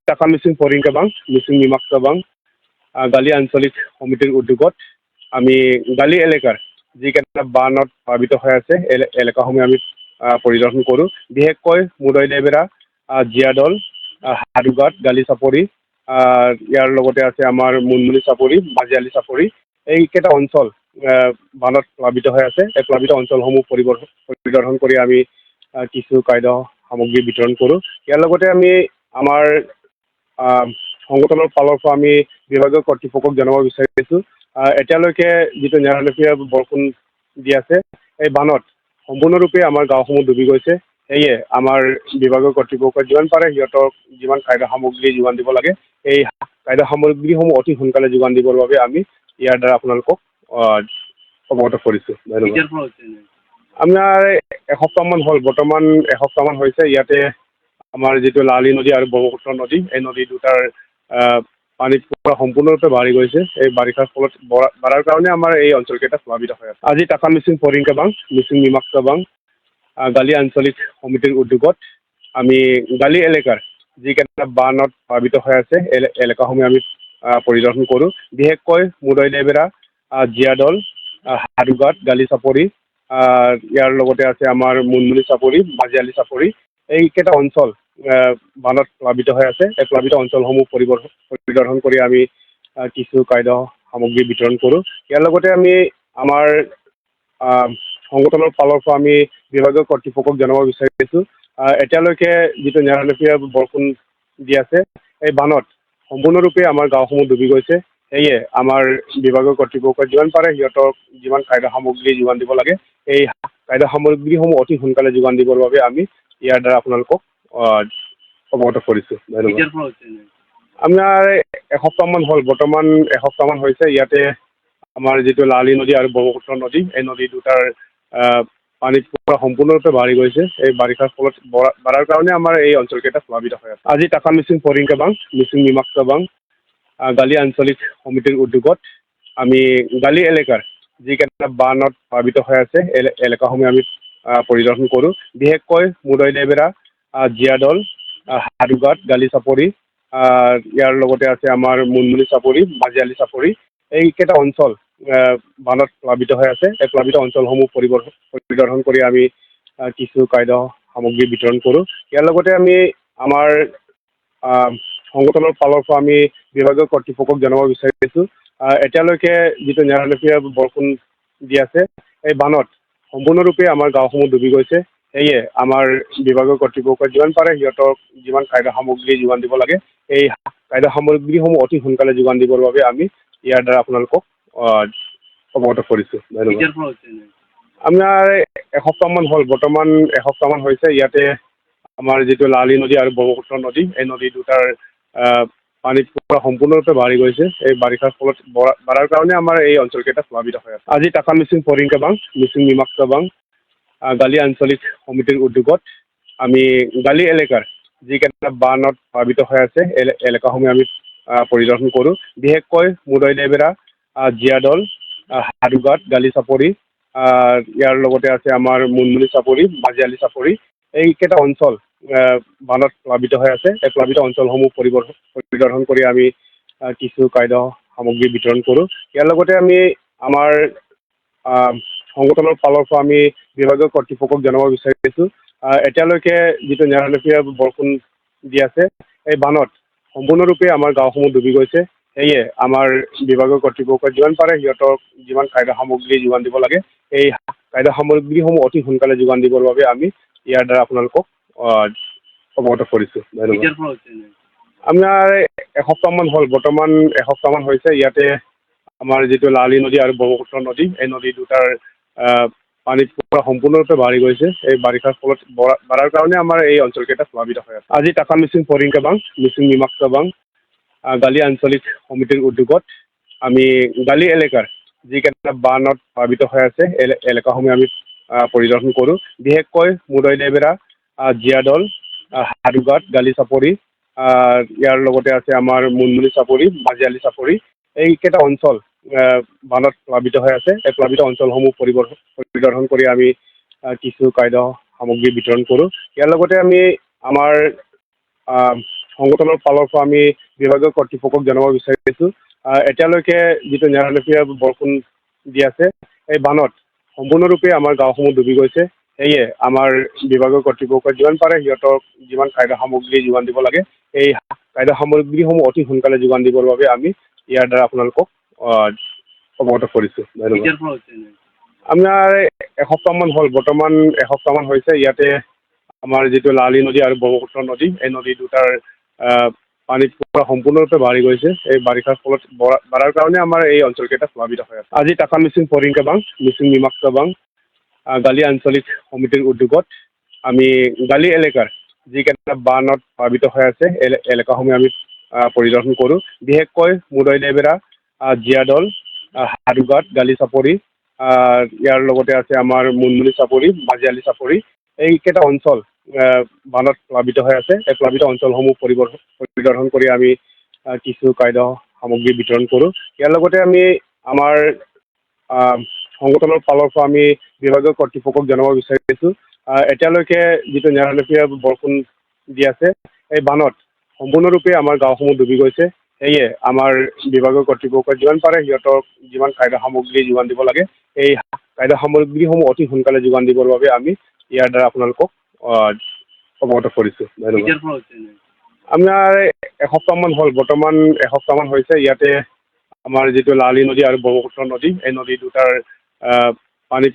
টাকা মিচিং ফৰিংকাবাং মিচিং নিমাক্তাবাং গালি আঞ্চলিক সমিতিৰ উদ্যোগত আমি গালি এলেকাৰ যিকেইটা বানত প্লাবিত হৈ আছে এলেকাসমূহ আমি পৰিদৰ্শন কৰোঁ। বিশেষকৈ মুদৈ দেবেৰা, জীয়াদল, হাৰুঘাট, গালি চাপৰি, ইয়াৰ লগতে আছে আমাৰ মুনমুনি চাপৰি, মাজিয়ালি চাপৰি, এইকেইটা অঞ্চল বানত প্লাবিত হৈ আছে। এই প্লাবিত অঞ্চলসমূহ পৰিদৰ্শন কৰি আমি কিছু খাদ্য সামগ্ৰী বিতৰণ কৰোঁ। ইয়াৰ লগতে আমি আমাৰ সংগঠনৰ ফালৰ পৰা আমি বিভাগীয় কৰ্তৃপক্ষক জনাব বিচাৰিছোঁ, এতিয়ালৈকে যিটো নেৰানেপেৰা বৰষুণ দি আছে, এই বানত সম্পূৰ্ণৰূপে আমাৰ গাঁওসমূহ ডুবি গৈছে। সেয়ে আমাৰ বিভাগীয় কৰ্তৃপক্ষই যিমান পাৰে সিহঁতক যিমান খাদ্য সামগ্ৰী যোগান দিব লাগে, এই খাদ্য সামগ্ৰীসমূহ অতি সোনকালে যোগান দিবৰ বাবে আমি ইয়াৰ দ্বাৰা আপোনালোকক অৱগত কৰিছোঁ। ধন্যবাদ। আপোনাৰ এসপ্তাহমান হ'ল, বৰ্তমান এসপ্তাহমান হৈছে ইয়াতে আমাৰ যিটো লালি নদী আৰু ব্ৰহ্মপুত্ৰ নদী, এই নদী দুটাৰ পানী পুৰা সম্পূৰ্ণৰূপে বাঢ়ি গৈছে। এই বাৰিষাৰ ফলত বাঢ়াৰ কাৰণে আমাৰ এই অঞ্চলকেইটা প্লাবিত হৈ আছে। আজি টাকা মিচিং ফৰিংকাবাং মিচিং নিমাক্তাবাং গালি আঞ্চলিক সমিতিৰ উদ্যোগত আমি গালি এলেকাৰ যিকেইটা বানত প্লাবিত হৈ আছে এলেকাসমূহ আমি পৰিদৰ্শন কৰোঁ। বিশেষকৈ মুদৈ দেবেৰা, জীয়াদল, হাৰুঘাট, গালি চাপৰি, ইয়াৰ লগতে আছে আমাৰ মুনমুনি চাপৰি, মাজিয়ালি চাপৰি, এইকেইটা অঞ্চল বানত প্লাবিত হৈ আছে। এই প্লাবিত অঞ্চলসমূহ পৰিদৰ্শন কৰি আমি কিছু খাদ্য সামগ্ৰী বিতৰণ কৰোঁ। ইয়াৰ লগতে আমি আমাৰ সংগঠনৰ ফালৰ পৰা আমি বিভাগীয় কৰ্তৃপক্ষক জনাব বিচাৰিছোঁ, এতিয়ালৈকে যিটো নেৰানেপেৰা বৰষুণ দি আছে, এই বানত সম্পূৰ্ণৰূপে আমাৰ গাঁওসমূহ ডুবি গৈছে। সেয়ে আমাৰ বিভাগীয় কৰ্তৃপক্ষই যিমান পাৰে সিহঁতক যিমান খাদ্য সামগ্ৰী যোগান দিব লাগে, এই খাদ্য সামগ্ৰীসমূহ অতি সোনকালে যোগান দিবৰ বাবে আমি ইয়াৰ দ্বাৰা আপোনালোকক অৱগত কৰিছোঁ। ধন্যবাদ। আপোনাৰ এসপ্তাহমান হ'ল, বৰ্তমান এসপ্তাহমান হৈছে ইয়াতে আমাৰ যিটো লালি নদী আৰু ব্ৰহ্মপুত্ৰ নদী, এই নদী দুটাৰ পানী পুৰা সম্পূৰ্ণৰূপে বাঢ়ি গৈছে। এই বাৰিষাৰ ফলত বাঢ়াৰ কাৰণে আমাৰ এই অঞ্চলকেইটা প্লাবিত হৈ আছে। আজি টাকা মিচিং ফৰিংকাবাং মিচিং নিমাক্তাবাং গালি আঞ্চলিক সমিতিৰ উদ্যোগত আমি গালি এলেকাৰ যিকেইটা বানত প্লাবিত হৈ আছে এলেকাসমূহ আমি পৰিদৰ্শন কৰোঁ। বিশেষকৈ মুদৈ দেবেৰা, জীয়াদল, হাৰুঘাট, গালি চাপৰি, ইয়াৰ লগতে আছে আমাৰ মুনমুনি চাপৰি, মাজিয়ালি চাপৰি, এইকেইটা অঞ্চল বানত প্লাবিত হৈ আছে। এই প্লাবিত অঞ্চলসমূহ পৰিদৰ্শন কৰি আমি কিছু খাদ্য সামগ্ৰী বিতৰণ কৰোঁ। ইয়াৰ লগতে আমি আমাৰ সংগঠনৰ ফালৰ পৰা আমি বিভাগীয় কৰ্তৃপক্ষক জনাব বিচাৰিছোঁ, এতিয়ালৈকে যিটো নেৰানেপেৰা বৰষুণ দি আছে, এই বানত সম্পূৰ্ণৰূপে আমাৰ গাঁওসমূহ ডুবি গৈছে। সেয়ে আমাৰ বিভাগীয় কৰ্তৃপক্ষই যিমান পাৰে সিহঁতক যিমান খাদ্য সামগ্ৰী যোগান দিব লাগে, এই খাদ্য সামগ্ৰীসমূহ অতি সোনকালে যোগান দিবৰ বাবে আমি ইয়াৰ দ্বাৰা আপোনালোকক অৱগত কৰিছোঁ। ধন্যবাদ। আপোনাৰ এসপ্তাহমান হ'ল, বৰ্তমান এসপ্তাহমান হৈছে ইয়াতে আমাৰ যিটো লালি নদী আৰু ব্ৰহ্মপুত্ৰ নদী, এই নদী দুটাৰ পানী পুৰা সম্পূৰ্ণৰূপে বাঢ়ি গৈছে। এই বাৰিষাৰ ফলত বাঢ়াৰ কাৰণে আমাৰ এই অঞ্চলকেইটা প্লাবিত হৈ আছে। আজি টাকা মিচিং ফৰিংকাবাং মিচিং নিমাক্তাবাং গালি আঞ্চলিক সমিতিৰ উদ্যোগত আমি গালি এলেকাৰ যিকেইটা বানত প্লাবিত হৈ আছে এলেকাসমূহ আমি পৰিদৰ্শন কৰোঁ। বিশেষকৈ মুদৈ দেবেৰা, জীয়াদল, হাৰুঘাট, গালি চাপৰি, ইয়াৰ লগতে আছে আমাৰ মুনমুনি চাপৰি, মাজিয়ালি চাপৰি, এইকেইটা অঞ্চল বানত প্লাবিত হৈ আছে। এই প্লাবিত অঞ্চলসমূহ পৰিদৰ্শন কৰি আমি কিছু খাদ্য সামগ্ৰী বিতৰণ কৰোঁ। ইয়াৰ লগতে আমি আমাৰ সংগঠনৰ ফালৰ পৰা আমি বিভাগীয় কৰ্তৃপক্ষক জনাব বিচাৰিছোঁ, এতিয়ালৈকে যিটো নেৰানেপেৰা বৰষুণ দি আছে, এই বানত সম্পূৰ্ণৰূপে আমাৰ গাঁওসমূহ ডুবি গৈছে। সেয়ে আমাৰ বিভাগীয় কৰ্তৃপক্ষই যিমান পাৰে সিহঁতক যিমান খাদ্য সামগ্ৰী যোগান দিব লাগে, এই খাদ্য সামগ্ৰীসমূহ অতি সোনকালে যোগান দিবৰ বাবে আমি ইয়াৰ দ্বাৰা আপোনালোকক অৱগত কৰিছোঁ। ধন্যবাদ। আপোনাৰ এসপ্তাহমান হ'ল, বৰ্তমান এসপ্তাহমান হৈছে ইয়াতে আমাৰ যিটো লালি নদী আৰু ব্ৰহ্মপুত্ৰ নদী, এই নদী দুটাৰ পানী পুৰা সম্পূৰ্ণৰূপে বাঢ়ি গৈছে। এই বাৰিষাৰ ফলত বাঢ়াৰ কাৰণে আমাৰ এই অঞ্চলকেইটা প্লাবিত হৈ আছে। আজি টাকা মিচিং ফৰিংকাবাং মিচিং নিমাক্তাবাং গালি আঞ্চলিক সমিতিৰ উদ্যোগত আমি গালি এলেকাৰ যিকেইটা বানত প্লাবিত হৈ আছে এলেকাসমূহ আমি পৰিদৰ্শন কৰোঁ। বিশেষকৈ মুদৈ দেবেৰা, জীয়াদল, হাৰুঘাট, গালি চাপৰি, ইয়াৰ লগতে আছে আমাৰ মুনমুনি চাপৰি, মাজিয়ালি চাপৰি, এইকেইটা অঞ্চল বানত প্লাবিত হৈ আছে। এই প্লাবিত অঞ্চলসমূহ পৰিদৰ্শন কৰি আমি কিছু খাদ্য সামগ্ৰী বিতৰণ কৰোঁ। ইয়াৰ লগতে আমি আমাৰ সংগঠনৰ ফালৰ পৰা আমি বিভাগীয় কৰ্তৃপক্ষক জনাব বিচাৰিছোঁ এতিয়ালৈকে যিটো নেৰানেপেৰা বৰষুণ দি আছে এই বানত সম্পূৰ্ণৰূপে আমাৰ গাঁওসমূহ ডুবি গৈছে। সেয়ে আমাৰ বিভাগীয় কৰ্তৃপক্ষই যিমান পাৰে সিহঁতক যিমান খাদ্য সামগ্ৰী যোগান দিব লাগে এই খাদ্য সামগ্ৰীসমূহ অতি সোনকালে যোগান দিবৰ বাবে আমি ইয়াৰ দ্বাৰা আপোনালোকক অৱগত কৰিছোঁ। ধন্যবাদ। আমাৰ এসপ্তাহমান হ'ল, বৰ্তমান এসপ্তাহমান হৈছে ইয়াতে আমাৰ যিটো লালি নদী আৰু ব্ৰহ্মপুত্ৰ নদী এই নদী দুটাৰ পানীত পুৰা সম্পূৰ্ণৰূপে বাঢ়ি গৈছে। এই বাৰিষাৰ ফলত বাঢ়াৰ কাৰণে আমাৰ এই অঞ্চলকেইটা প্লাবিত হৈ আছে। আজি টাকা মিচিং ফৰিংকাবাং মিচিং নিমাক্তাবাং গালি আঞ্চলিক সমিতিৰ উদ্যোগত আমি গালি এলেকাৰ যিকেইটা বানত প্লাবিত হৈ আছে এই এলেকাসমূহ আমি পৰিদৰ্শন কৰোঁ। বিশেষকৈ মুদৈ দেবেৰা, জীয়াদল, হাৰুঘাট, গালি চাপৰি, ইয়াৰ লগতে আছে আমাৰ মুনমুনি চাপৰি, মাজিয়ালী চাপৰি, এইকেইটা অঞ্চল বানত প্লাবিত হৈ আছে। এই প্লাবিত অঞ্চলসমূহ পৰিদৰ্শন কৰি আমি কিছু খাদ্য সামগ্ৰী বিতৰণ কৰোঁ। ইয়াৰ লগতে আমি আমাৰ সংগঠনৰ ফালৰ পৰা আমি বিভাগীয় কৰ্তৃপক্ষক জনাব বিচাৰিছোঁ এতিয়ালৈকে যিটো নেৰানেপেৰা বৰষুণ দি আছে এই বানত সম্পূৰ্ণৰূপে আমাৰ গাঁওসমূহ ডুবি গৈছে। সেয়ে আমাৰ বিভাগীয় কৰ্তৃপক্ষই যিমান পাৰে সিহঁতক যিমান খাদ্য সামগ্ৰী যোগান দিব লাগে এই খাদ্য সামগ্ৰীসমূহ অতি সোনকালে যোগান দিবৰ বাবে আমি ইয়াৰ দ্বাৰা আপোনালোকক অৱগত কৰিছোঁ। ধন্যবাদ। আমাৰ এসপ্তাহমান হ'ল, বৰ্তমান এসপ্তাহমান হৈছে ইয়াতে আমাৰ যিটো লালি নদী আৰু ব্ৰহ্মপুত্ৰ নদী এই নদী দুটাৰ পানীত